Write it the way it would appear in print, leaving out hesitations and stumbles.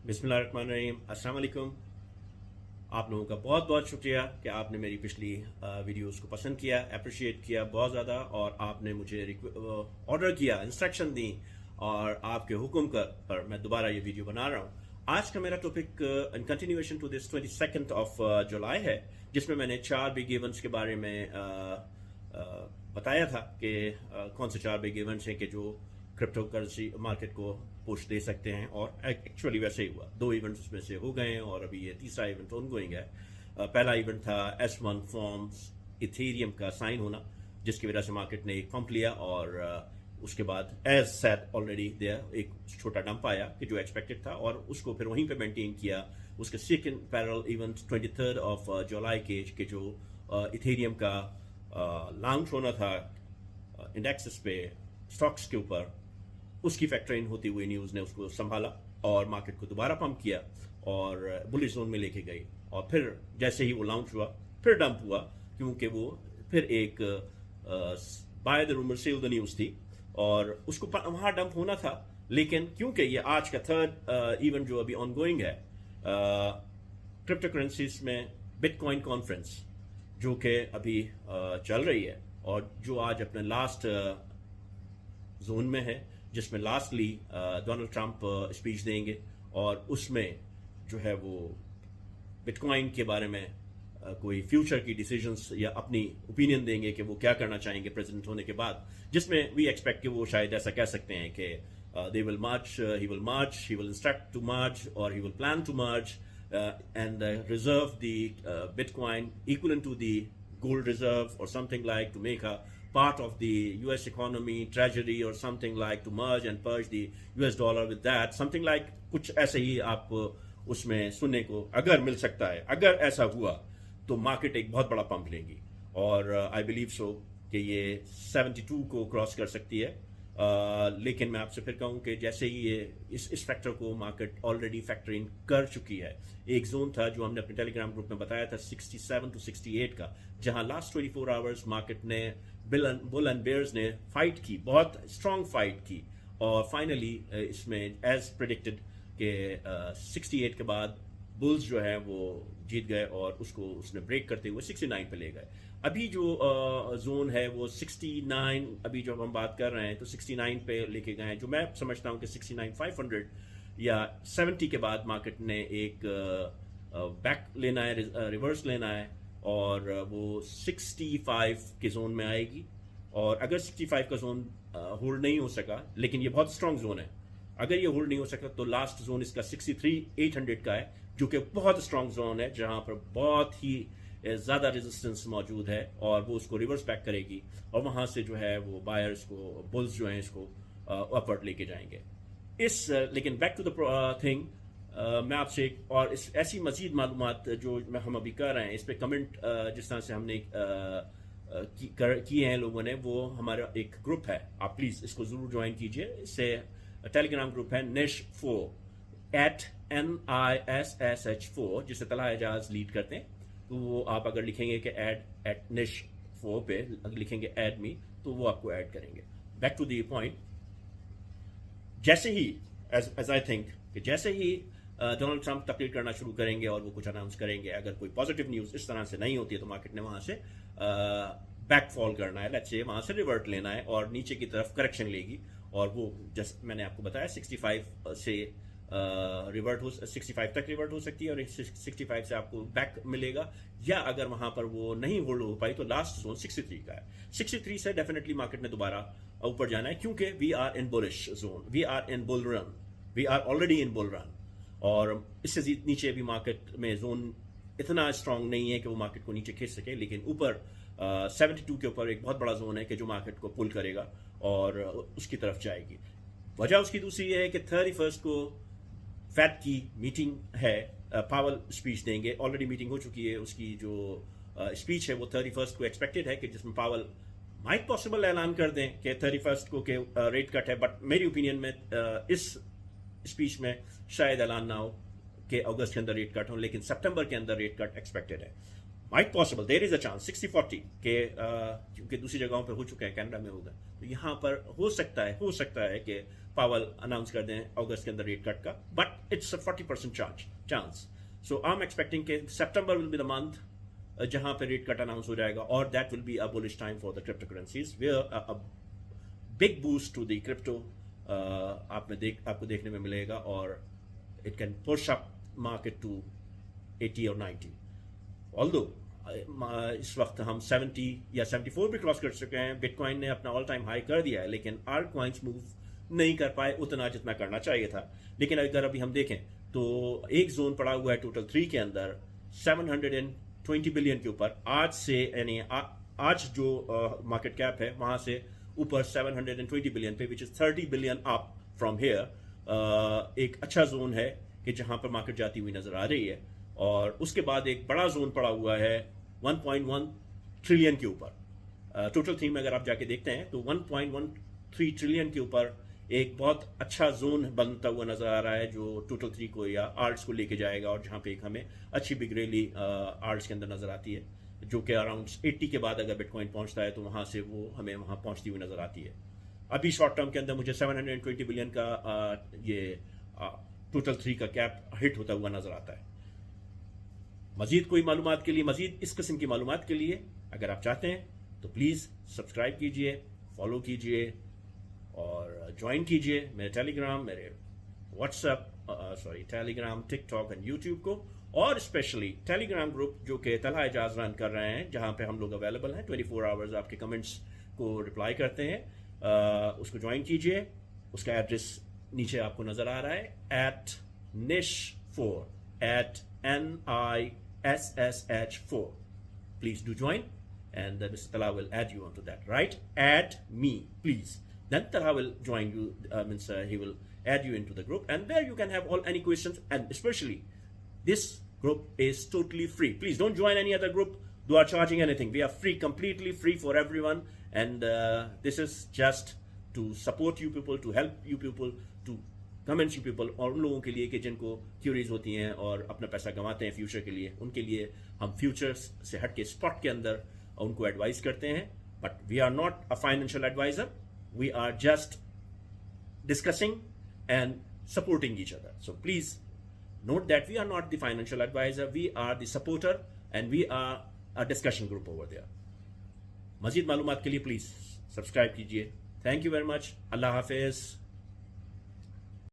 बिस्मिल्लाहिर्रहमानिर्रहीम। अस्सलाम वालेकुम। आप लोगों का बहुत बहुत शुक्रिया कि आपने मेरी पिछली वीडियोस को पसंद किया, अप्रिशिएट किया बहुत ज़्यादा, और आपने मुझे ऑर्डर किया, इंस्ट्रक्शन दी, और आपके हुक्म पर मैं दोबारा ये वीडियो बना रहा हूँ। आज का मेरा topic in continuation to this 22 of जुलाई है, जिसमें मैंने 4 बिग इवेंट्स के बारे में बताया था कि कौन से 4 बिग इवेंट्स हैं कि जो क्रिप्टो करेंसी मार्केट को पुश दे सकते हैं, और एक्चुअली वैसे ही हुआ। 2 इवेंट्स उसमें से हो गए हैं और अभी ये तीसरा इवेंट ऑन गोइंग है। पहला इवेंट था S1 फॉर्म्स इथेरियम का साइन होना, जिसकी वजह से मार्केट ने एक पंप लिया, और उसके बाद एज सेड ऑलरेडी देयर एक छोटा डंप आया कि जो एक्सपेक्टेड था, और उसको फिर वहीं पे मेंटेन किया। उसके second parallel event 23 of July के जो इथेरियम का लॉन्च होना था इंडेक्सेस पे, स्टॉक्स के ऊपर, उसकी फैक्टर इन होती हुई न्यूज़ ने उसको संभाला और मार्केट को दोबारा पंप किया और बुलिश जोन में लेके गई। और फिर जैसे ही वो लॉन्च हुआ फिर डंप हुआ, क्योंकि वो फिर एक by the rumour cell the news थी, और उसको वहाँ डंप होना था। लेकिन क्योंकि ये आज का थर्ड इवेंट जो अभी ऑन गोइंग है क्रिप्टो करेंसीज में, बिटकॉइन कॉन्फ्रेंस जो कि अभी चल रही है, और जो आज अपने लास्ट जोन में है, जिसमें लास्टली डोनाल्ड ट्रंप स्पीच देंगे, और उसमें जो है वो बिटकॉइन के बारे में कोई फ्यूचर की डिसीजंस या अपनी ओपिनियन देंगे कि वो क्या करना चाहेंगे प्रेसिडेंट होने के बाद, जिसमें वी एक्सपेक्ट कि वो शायद ऐसा कह सकते हैं कि they will march, he will instruct to march, और he will plan to march and reserve the bitcoin equivalent to the gold reserve or something like, to make a part of the US economy, treasury or something like, to merge and purge the US dollar with that, something like, कुछ ऐसे ही आप उसमें सुनने को अगर मिल सकता है। अगर ऐसा हुआ तो मार्केट एक बहुत बड़ा पंप लेगी, और आई बिलीव सो कि ये 72 को क्रॉस कर सकती है। लेकिन मैं आपसे फिर कहूँ कि जैसे ही ये इस फैक्टर को मार्केट ऑलरेडी फैक्टर इन कर चुकी है। एक जोन था जो हमने अपने टेलीग्राम ग्रुप में बताया था 67 to 68 का, जहां लास्ट 24 आवर्स मार्केट ने बुल एंड बेयर्स ने फाइट की, बहुत स्ट्रांग फाइट की, और फाइनली इसमें एज प्रेडिक्टेड के 68 के बाद बुल्स जो है वो जीत गए, और उसको उसने ब्रेक करते हुए 69 पे ले गए। अभी जो जोन है वो 69, अभी जो हम बात कर रहे हैं तो 69 पे लेके गए हैं, जो मैं समझता हूँ कि 69,500 या 70 के बाद मार्केट ने एक बैक लेना है, रिवर्स लेना है, और वो 65 के जोन में आएगी। और अगर 65 का जोन होल्ड नहीं हो सका, लेकिन ये बहुत स्ट्रांग जोन है, अगर ये होल्ड नहीं हो सका तो लास्ट जोन इसका 63,800 का है, जो कि बहुत स्ट्रांग जोन है, जहां पर बहुत ही ज़्यादा रेजिस्टेंस मौजूद है, और वो उसको रिवर्स बैक करेगी, और वहाँ से जो है वो बायर्स को, बुल्स जो हैं, इसको अपवर्ड लेके जाएंगे। लेकिन बैक टू द थिंग, मैं आपसे और ऐसी मज़ीद मालूमात जो हम अभी कर रहे हैं, इस पर कमेंट जिस तरह से हमने किए हैं लोगों ने, वो हमारा एक ग्रुप है, आप प्लीज़ इसको ज़रूर ज्वाइन कीजिए। इससे टेलीग्राम ग्रुप है NISH4 @NISSH4, जिसे तलहा एजाज लीड करते हैं। तो वो आप अगर लिखेंगे कि ऐड @NISH4 पे अगर लिखेंगे ऐड मी, तो वो आपको ऐड करेंगे। बैक टू द पॉइंट, जैसे ही एज आई थिंक कि जैसे ही डोनाल्ड ट्रंप तकरीर करना शुरू करेंगे और वो कुछ अनाउंस करेंगे, अगर कोई पॉजिटिव न्यूज़ इस तरह से नहीं होती है तो मार्केट ने वहाँ से बैकफॉल करना है, लेट्स से वहाँ से रिवर्ट लेना है और नीचे की तरफ करेक्शन लेगी, और वो जैसे मैंने आपको बताया 65 से रिवर्ट हो, 65 तक रिवर्ट हो सकती है, और 65 से आपको बैक मिलेगा, या अगर वहां पर वो नहीं होल्ड हो पाई तो लास्ट जोन 63 का है। 63 से डेफिनेटली मार्केट ने दोबारा ऊपर जाना है, क्योंकि we are in bullish zone, we are in bull run, we are already in bull run, और इससे नीचे भी मार्केट में जोन इतना स्ट्रांग नहीं है कि वो मार्केट को नीचे खींच सके, लेकिन ऊपर 72 के ऊपर एक बहुत बड़ा जोन है कि जो मार्केट को पुल करेगा और उसकी तरफ जाएगी। वजह उसकी दूसरी है कि 31 को फेड की मीटिंग है, पावल स्पीच देंगे, ऑलरेडी मीटिंग हो चुकी है, उसकी जो स्पीच है वो 31 को एक्सपेक्टेड है कि जिसमें पावल माइट पॉसिबल ऐलान कर दें कि 31 को के रेट कट है, बट मेरी ओपिनियन में इस स्पीच में शायद ऐलान ना हो कि अगस्त के अंदर रेट कट हो, लेकिन सितंबर के अंदर रेट कट एक्सपेक्टेड है। Might possible, there is a chance 60-40 के, क्योंकि दूसरी जगहों पर हो चुके हैं, कनाडा में होगा, तो यहाँ पर हो सकता है कि पावल अनाउंस कर दें अगस्त के अंदर रेट कट का, but it's 40% chance. So I am expecting कि सितंबर विल बी द मंथ जहां पे रेट कट अनाउंस हो जाएगा, और that will be a bullish time for the crypto currencies, where big boost to the crypto आपको देखने में मिलेगा, और it can push up market to 80 और 90. ऑल्दो इस वक्त हम 70 या 74 भी क्रॉस कर चुके हैं. बिटकॉइन ने अपना ऑल टाइम हाई कर दिया है, लेकिन आल्ट कॉइन्स मूव नहीं कर पाए उतना जितना करना चाहिए था. लेकिन अगर अभी हम देखें तो एक जोन पड़ा हुआ है टोटल 3 के अंदर 720 बिलियन के ऊपर. आज से यानी आज जो मार्केट कैप है वहां से ऊपर 720 बिलियन पे, which is 30 billion up from here. एक अच्छा जोन है कि जहां पर मार्केट जाती हुई नजर आ रही है. और उसके बाद एक बड़ा जोन पड़ा हुआ है 1.1 ट्रिलियन के ऊपर. टोटल थीम में अगर आप जाके देखते हैं तो 1.13 ट्रिलियन के ऊपर एक बहुत अच्छा जोन बनता हुआ नजर आ रहा है, जो टोटल 3 को या आर्ट्स को लेके जाएगा, और जहां पे एक हमें अच्छी बिग रैली आर्ट्स के अंदर नजर आती है, जो कि अराउंड 80 के बाद अगर बिटकॉइन पहुंचता है तो वहां से वो हमें वहां पहुंचती हुई नजर आती है. अभी शॉर्ट टर्म के अंदर मुझे 720 बिलियन का ये टोटल 3 का कैप हिट होता हुआ नजर आता है. मजीद कोई मालूमात के लिए, मजीद इस किस्म की मालूमात के लिए अगर आप चाहते हैं तो प्लीज़ सब्सक्राइब कीजिए, फॉलो कीजिए और ज्वाइन कीजिए मेरे टेलीग्राम, मेरे टेलीग्राम, टिकटॉक एंड यूट्यूब को, और स्पेशली टेलीग्राम ग्रुप जो कि तलहा एजाज रन कर रहे हैं, जहां पे हम लोग अवेलेबल हैं 24 आवर्स, आपके कमेंट्स को रिप्लाई करते हैं. उसको ज्वाइन कीजिए. उसका एड्रेस नीचे आपको नजर आ रहा है, @nish4 @NISSH4. Please do join, and Mr. Talha will add you onto that, right? Add me, please. Then Talha will join you, he will add you into the group, and there you can have any questions, and especially this group is totally free. Please don't join any other group who are charging anything. We are free, completely free for everyone, and this is just to support you people, to help you people, to comments you people, और उन लोगों के लिए कि जिनको curies होती हैं और अपना पैसा गंवाते हैं फ्यूचर के लिए, उनके लिए हम फ्यूचर से हट के स्पॉट के अंदर उनको एडवाइस करते हैं. But we are not a financial advisor, we are just discussing and supporting each other. So please note that we are not the financial advisor, we are the supporter, and we are a discussion group over there. मजीद मालूमात के लिए please subscribe कीजिए. Thank you very much. अल्लाह हाफिज.